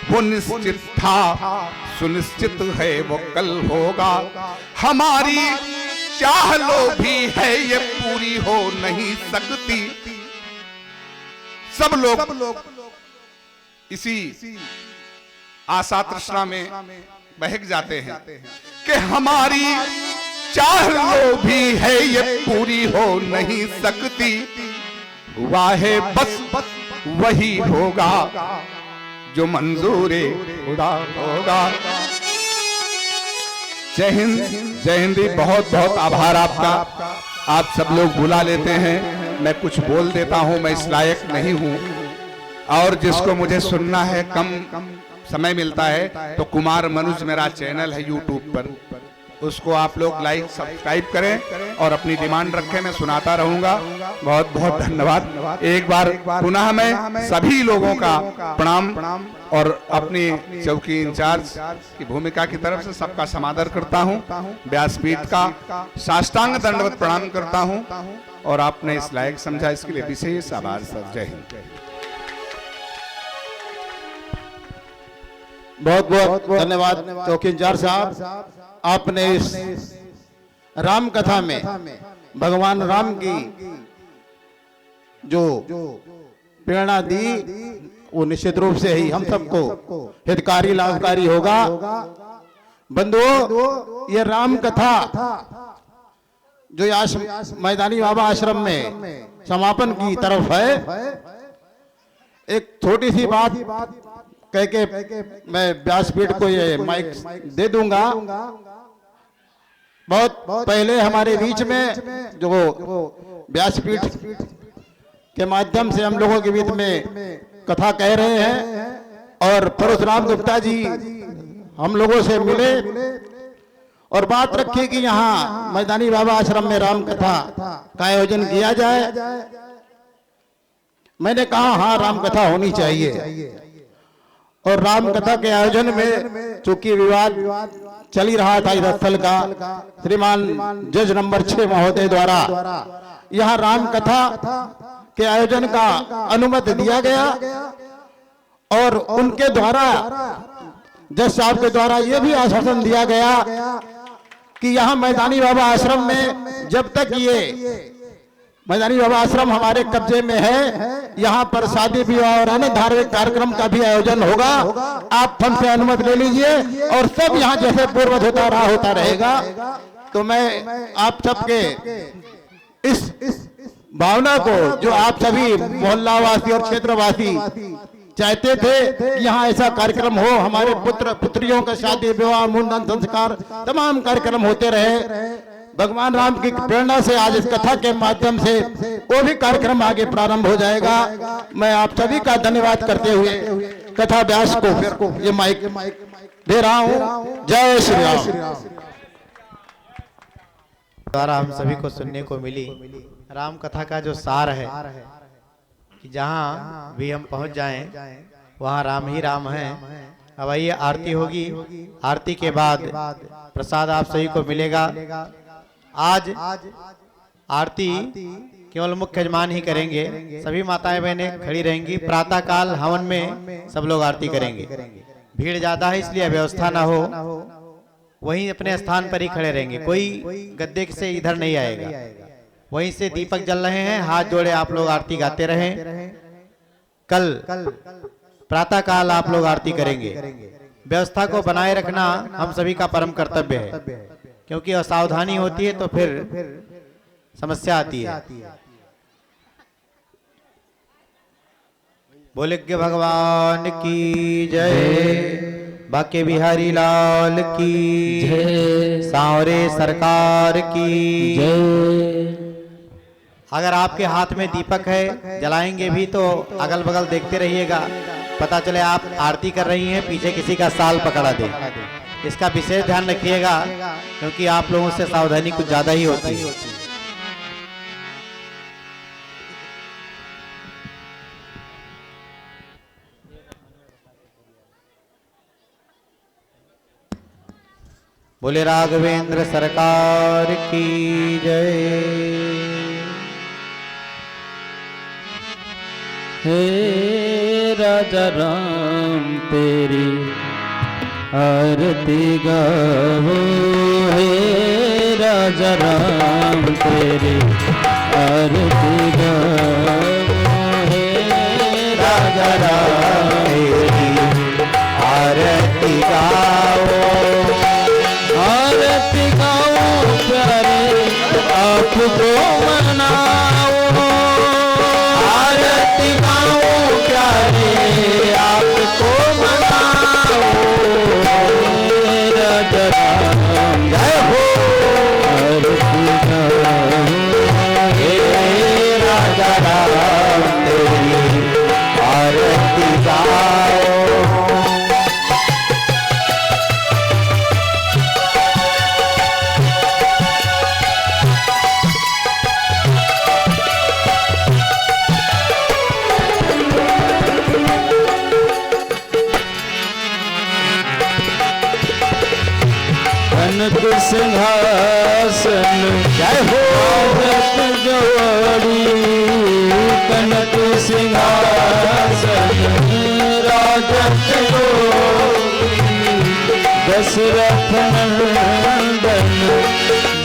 वो निश्चित था, सुनिश्चित है वो कल होगा। हमारी चाह लो भी है ये पूरी हो नहीं सकती। सब लोग इसी आशा तृष्णा में बहक जाते हैं कि हमारी चाह लो भी है ये पूरी हो नहीं सकती। हुआ है बस वही होगा जो मंजूरे खुदा होगा। जय हिंद, जय हिंदी। बहुत बहुत आभार आपका। आप सब लोग बुला लेते हैं, मैं कुछ बोल देता हूं, मैं इस लायक नहीं हूं। और जिसको मुझे सुनना है, कम समय मिलता है, तो कुमार मनुज मेरा चैनल है यूट्यूब पर, उसको आप लोग लाइक सब्सक्राइब करें और अपनी डिमांड रखें, मैं सुनाता रहूंगा। बहुत बहुत धन्यवाद। एक बार पुनः मैं सभी लोगों का प्रणाम और अपनी चौकी इंचार्ज की भूमिका की तरफ से सबका समादर करता हूं। व्यासपीठ का साष्टांग दंडवत प्रणाम करता हूं और आपने इस लायक समझा, इसके लिए विशेष आभार सर। जय हिंद। बहुत बहुत धन्यवाद चौकी इंचार्ज साहब। आपने इस राम कथा में भगवान राम की जो प्रेरणा दी, वो निश्चित रूप से ही हम सबको हितकारी लाभकारी होगा। बंधुओं, ये राम कथा जो मैदानी बाबा आश्रम में समापन की तरफ है, एक छोटी सी बात कह के मैं व्यासपीठ को ये माइक दे दूंगा। बहुत पहले हमारे बीच में जो व्यासपीठ के माध्यम से हम लोगों के बीच में कथा कह रहे हैं और परशुराम गुप्ता जी हम लोगों से मिले और बात रखी कि यहाँ मैदानी बाबा आश्रम में राम कथा का आयोजन किया जाए। मैंने कहा हाँ, राम कथा होनी चाहिए। और राम कथा के आयोजन में चूंकि विवाद चल ही रहा था इस स्थल का, श्रीमान जज नंबर 6 महोदय द्वारा यहाँ राम कथा के आयोजन का अनुमति दिया गया और उनके द्वारा, जज साहब के द्वारा ये भी आश्वासन दिया गया कि यहाँ मैदानी बाबा आश्रम में जब तक ये मैदानी बाबा आश्रम हमारे कब्जे में है, यहाँ पर शादी विवाह और अन्य धार्मिक कार्यक्रम का भी आयोजन होगा। आप हमसे अनुमति ले लीजिए और सब यहाँ जैसे पूर्ववत होता रहेगा। तो मैं आप सबके इस भावना को, जो आप सभी मोहल्लावासी और क्षेत्रवासी चाहते थे कि यहाँ ऐसा कार्यक्रम हो, हमारे पुत्र पुत्रियों का शादी विवाह मुंडन संस्कार तमाम कार्यक्रम होते रहे। भगवान राम की प्रेरणा से आज इस कथा के माध्यम से वो भी कार्यक्रम आगे प्रारंभ हो जाएगा। मैं आप सभी का धन्यवाद करते हुए कथा व्यास को फिर ये माइक दे रहा हूँ। जय श्री राम। द्वारा हम सभी को सुनने को मिली राम कथा का जो सार है कि जहाँ भी हम पहुँच जाएं वहाँ राम ही राम है। अब आइए आरती होगी, आरती के बाद प्रसाद आप सभी को मिलेगा। आज आरती केवल मुख्य यजमान ही करेंगे, सभी माताएं बहनें खड़ी रहेंगी। प्रातः काल हवन में सब लोग आरती करेंगे। भीड़ ज्यादा है इसलिए व्यवस्था ना हो, वहीं अपने स्थान पर ही खड़े रहेंगे, कोई गद्दे से इधर नहीं आएगा। वहीं से दीपक जल रहे हैं, हाथ जोड़े आप लोग आरती गाते रहें। कल प्रातः काल आप लोग आरती करेंगे। व्यवस्था को बनाए रखना हम सभी का परम कर्तव्य है, क्योंकि असावधानी होती है तो फिर समस्या आती है। बोले के भगवान की जय, बाके बिहारी लाल की जय, सांवरे सरकार की जय। अगर आपके हाथ में दीपक है, जलाएंगे भी तो अगल बगल देखते रहिएगा, पता चले आप आरती कर रही हैं पीछे किसी का साल पकड़ा दे। इसका विशेष ध्यान रखिएगा, क्योंकि आप लोगों से सावधानी कुछ ज्यादा ही होती है। बोले राघवेंद्र सरकार की जय। हे राजा राम तेरी आरती गावो, हे राजा राम तेरी आरती गावो, हे राजा राम तेरी आरती गाओ, आरती गाओ प्यारे आपको मनाओ, आरती गाओ प्यारे आपको मनाओ, राजा राम जय हो। आरती गाओ, हे राजा राम तेरी आरती गाओ। कनक सिंहासन जय हो रत जोड़ी, कनक सिंहासन राजत जोड़ी, दशरथ नंदन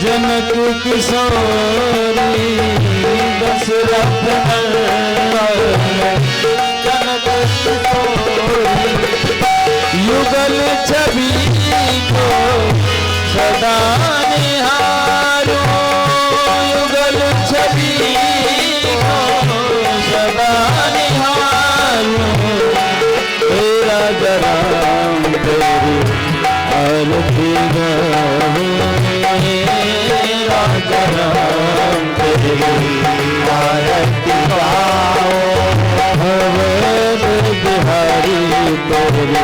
जनक किशोरी, दशरथ नंदन जनक किशोरी, युगल छवि को सदा निहारो, युगल छवि को सदा निहारो, हे राजा राम तेरी आरती गाओ, हे राजा राम तेरी आरती गाओ, अवध बिहारी तेरी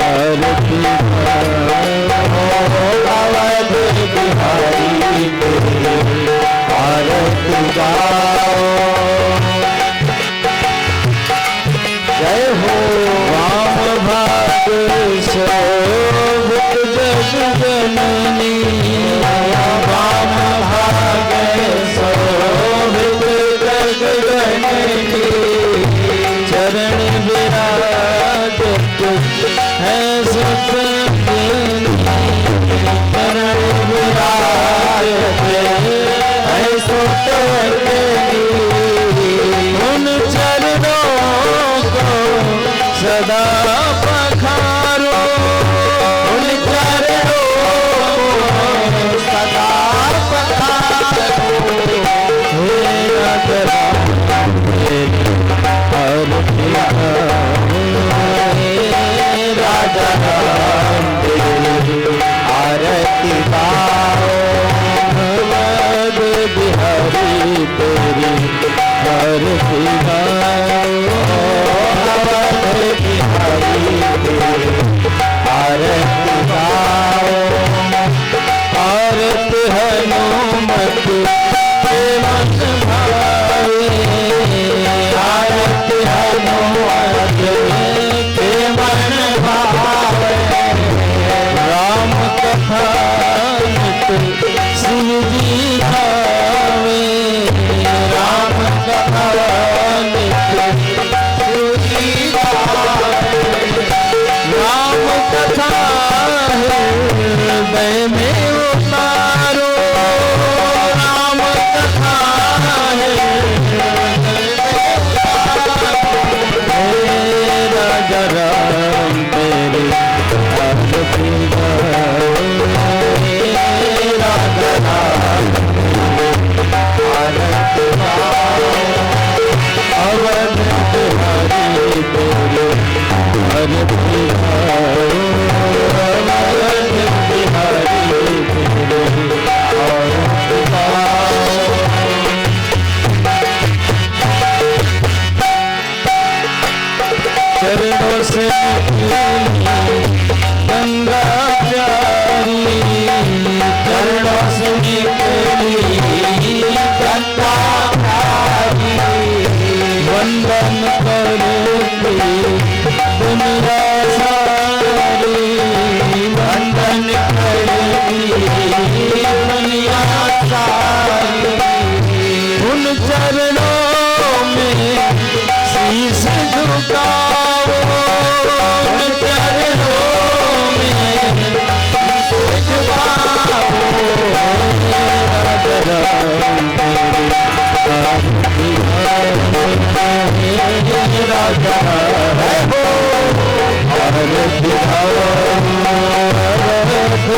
आरती गाओ, अवध बिहारी तेरी आरती गाओ। जय हो वाम भाग शोभित जग जननी, वाम भाग शोभित जग जननी, चरण विराजत है सतगुणी, चरण विराजत है सतगुणी, उन चरणों को सदा पखारो, उन चरणों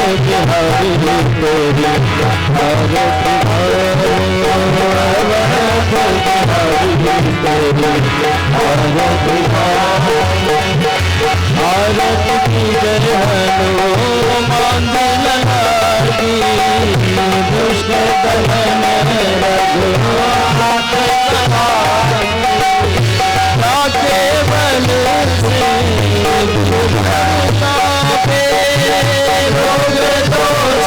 बिहारी तेरी आरती आरती की जय हनुमान लगी दुष्ट दलन रघुनाथ केवल से रोग दोष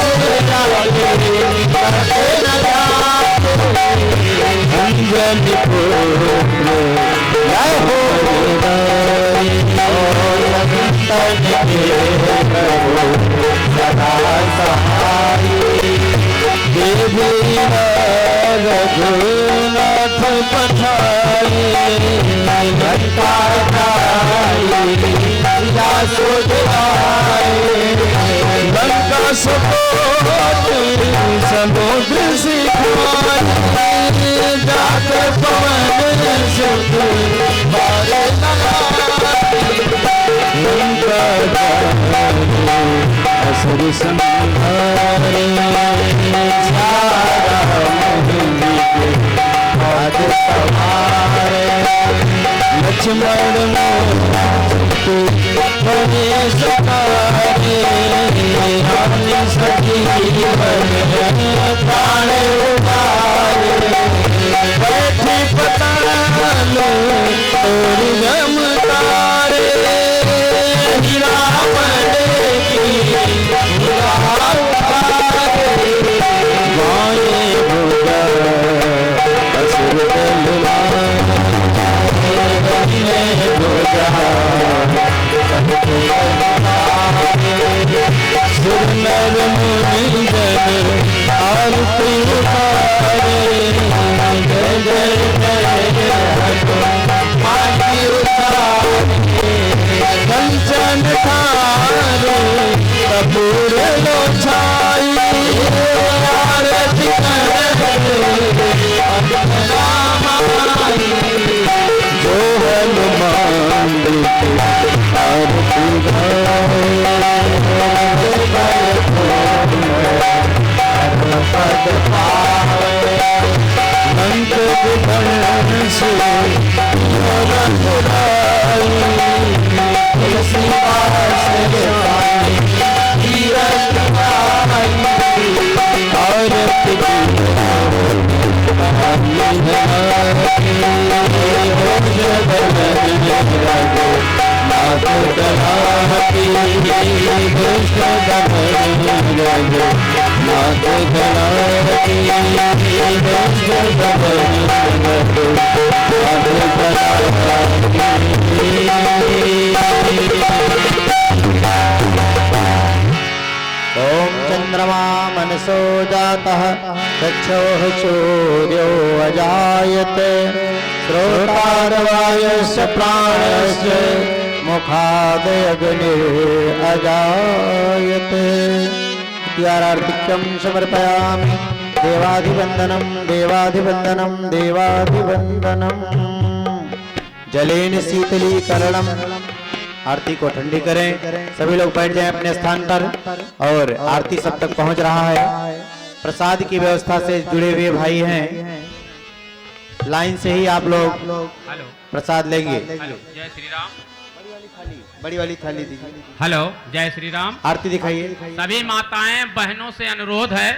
अंजलि पुत्र जय हो सदा सहाय देवी रघुनाथ पठाए लंका लंका सपोत समुद्र सिखाए जात पवन सुत बारे असुर संहारे लक्ष्मण बने सकारे हमने सखी प्राण उतारे बैठी पताल तोरी रम तारे रावण की गाये भोगा असुर सुरनर मुनिजन आरती उतारे जय जय जय आरती उतारे कंचन थारे कपूर लोछाई आरती जो हनुमान आरती अंत विभन से ओम चंद्रमा मनसो जातः चक्षुः सूर्यो अजायते श्रोतारवायस्य प्राणस्य मुखादयग्निः अजायते इत्यारार्तिक्यं समर्पयामि देवाधिवन्दनं देवाधिवन्दनं देवाधिवन्दनं जलेन शीतलीकरणम् आरती को ठंडी करें। सभी लोग बैठ जाएं अपने स्थान पर और आरती सब तक पहुंच रहा है। प्रसाद की व्यवस्था से जुड़े हुए भाई हैं, लाइन से ही आप लोग प्रसाद लेंगे। जय श्री राम। बड़ी वाली थाली दीजिए। हेलो, जय श्री राम। आरती दिखाइए। सभी माताएं बहनों से अनुरोध है